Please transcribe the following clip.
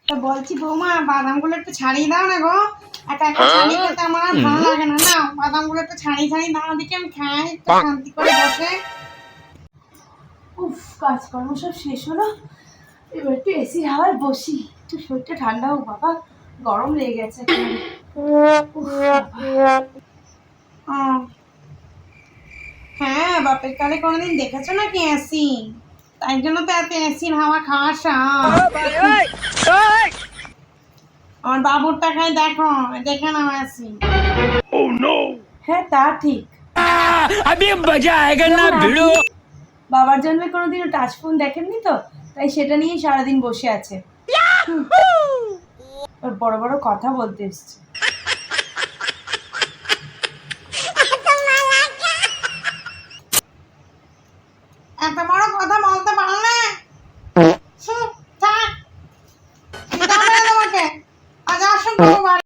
তো বলছি বৌমা, বাদামগুলো একটু ছাড়িয়ে দাও না গো। একা একা ছাড়িয়ে খেতে আমার আর ভালো লাগে না। না, বাদামগুলো একটু ছাড়িয়ে ছাড়িয়ে দাও, দিকে আমি খাই একটু শান্তি করে বসে। উফ, কাজকর্ম সব শেষ হলো, এবার একটু এসির হাওয়ায় বসি, একটু শরীরটা ঠান্ডা হোক, বাবা গরম লেগে গেছে। হ্যাঁ, বাপের কালে কোনোদিন দেখেছো নাকি এসি? তাই জন্য তো এত এসির হাওয়া খাওয়া শখ। আমার বাবুর টাকায় দেখো, দেখে নাও এসি। হ্যাঁ, তা ঠিক। अभी मजा आएगा ना भिड़ो। বাবার জন্মে কোনোদিনও টাচ ফোন দেখেননি তো, তাই সেটা নিয়েই সারাদিন বসে আছে। ওর বড় বড় কথা বলতে এসছে। এত বড় কথা বলতে পারলে থাক, তোমাকে আজ আসুন।